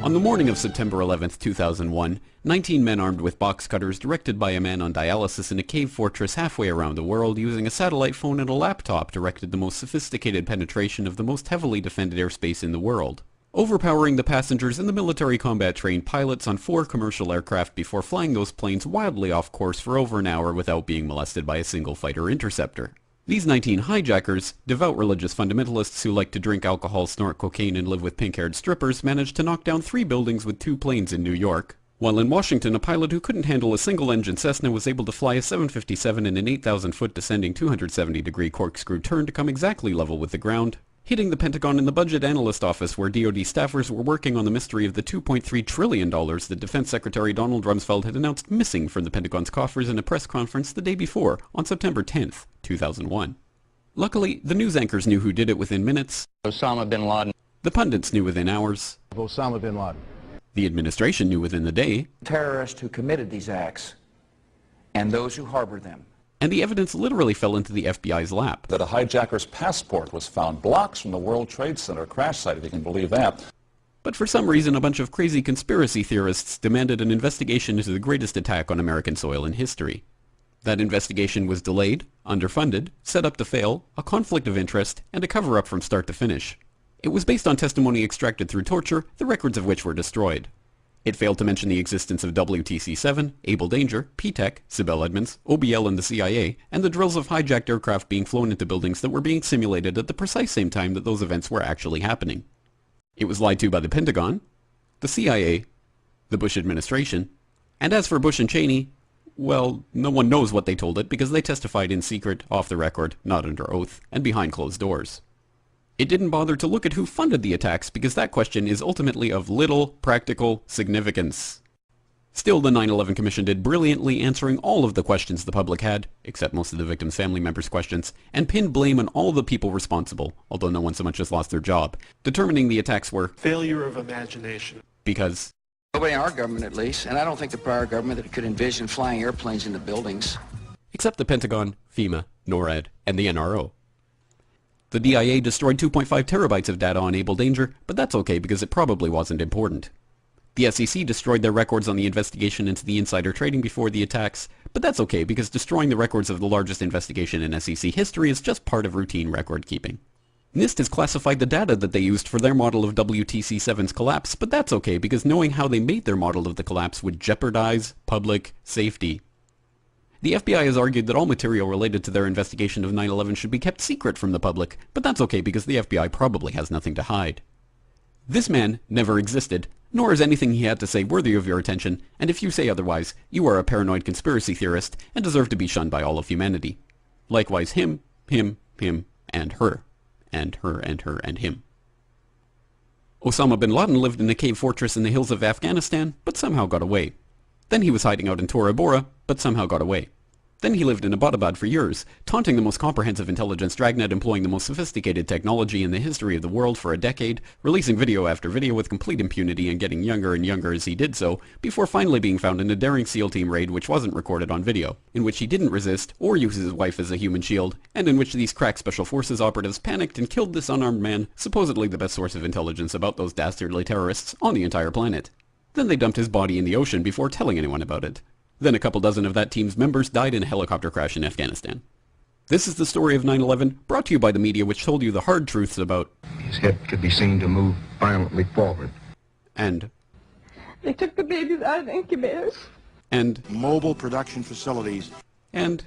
On the morning of September 11th, 2001, 19 men armed with box cutters directed by a man on dialysis in a cave fortress halfway around the world using a satellite phone and a laptop directed the most sophisticated penetration of the most heavily defended airspace in the world, overpowering the passengers and the military combat trained pilots on 4 commercial aircraft before flying those planes wildly off course for over an hour without being molested by a single fighter interceptor. These 19 hijackers, devout religious fundamentalists who like to drink alcohol, snort cocaine, and live with pink-haired strippers, managed to knock down 3 buildings with 2 planes in New York, while in Washington a pilot who couldn't handle a single-engine Cessna was able to fly a 757 in an 8,000-foot descending 270-degree corkscrew turn to come exactly level with the ground, hitting the Pentagon in the budget analyst office where DoD staffers were working on the mystery of the $2.3 trillion that Defense Secretary Donald Rumsfeld had announced missing from the Pentagon's coffers in a press conference the day before, on September 10th, 2001. Luckily, the news anchors knew who did it within minutes. Osama bin Laden. The pundits knew within hours. Osama bin Laden. The administration knew within the day. Terrorists who committed these acts and those who harbored them. And the evidence literally fell into the FBI's lap. That a hijacker's passport was found blocks from the World Trade Center crash site, if you can believe that. But for some reason, a bunch of crazy conspiracy theorists demanded an investigation into the greatest attack on American soil in history. That investigation was delayed, underfunded, set up to fail, a conflict of interest, and a cover-up from start to finish. It was based on testimony extracted through torture, the records of which were destroyed. It failed to mention the existence of WTC-7, Able Danger, P-TECH, Sibel Edmonds, OBL and the CIA, and the drills of hijacked aircraft being flown into buildings that were being simulated at the precise same time that those events were actually happening. It was lied to by the Pentagon, the CIA, the Bush administration, and as for Bush and Cheney, well, no one knows what they told it because they testified in secret, off the record, not under oath, and behind closed doors. It didn't bother to look at who funded the attacks because that question is ultimately of little practical significance. Still, the 9/11 Commission did brilliantly answering all of the questions the public had, except most of the victims' family members' questions, and pinned blame on all the people responsible, although no one so much as lost their job, determining the attacks were failure of imagination. Because nobody in our government, at least, and I don't think the prior government that could envision flying airplanes into buildings. Except the Pentagon, FEMA, NORAD, and the NRO. The DIA destroyed 2.5 terabytes of data on Able Danger, but that's okay because it probably wasn't important. The SEC destroyed their records on the investigation into the insider trading before the attacks, but that's okay because destroying the records of the largest investigation in SEC history is just part of routine record keeping. NIST has classified the data that they used for their model of WTC-7's collapse, but that's okay because knowing how they made their model of the collapse would jeopardize public safety. The FBI has argued that all material related to their investigation of 9/11 should be kept secret from the public, but that's okay because the FBI probably has nothing to hide. This man never existed, nor is anything he had to say worthy of your attention, and if you say otherwise, you are a paranoid conspiracy theorist and deserve to be shunned by all of humanity. Likewise him, and her, and her, and her, and him. Osama bin Laden lived in a cave fortress in the hills of Afghanistan, but somehow got away. Then he was hiding out in Tora Bora, but somehow got away. Then he lived in Abbottabad for years, taunting the most comprehensive intelligence dragnet employing the most sophisticated technology in the history of the world for a decade, releasing video after video with complete impunity and getting younger and younger as he did so, before finally being found in a daring SEAL team raid which wasn't recorded on video, in which he didn't resist or use his wife as a human shield, and in which these crack special forces operatives panicked and killed this unarmed man, supposedly the best source of intelligence about those dastardly terrorists on the entire planet. Then they dumped his body in the ocean before telling anyone about it. Then a couple dozen of that team's members died in a helicopter crash in Afghanistan. This is the story of 9/11, brought to you by the media which told you the hard truths about... His head could be seen to move violently forward. And... They took the babies out of incubators. And... Mobile production facilities. And...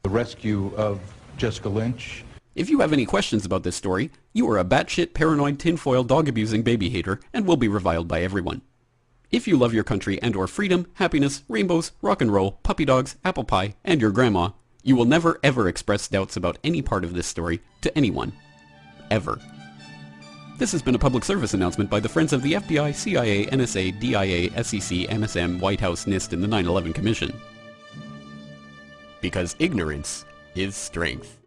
The rescue of Jessica Lynch. If you have any questions about this story, you are a batshit paranoid tinfoil dog-abusing baby hater and will be reviled by everyone. If you love your country and or freedom, happiness, rainbows, rock and roll, puppy dogs, apple pie, and your grandma, you will never ever express doubts about any part of this story to anyone. Ever. This has been a public service announcement by the Friends of the FBI, CIA, NSA, DIA, SEC, MSM, White House, NIST, and the 9/11 Commission. Because ignorance is strength.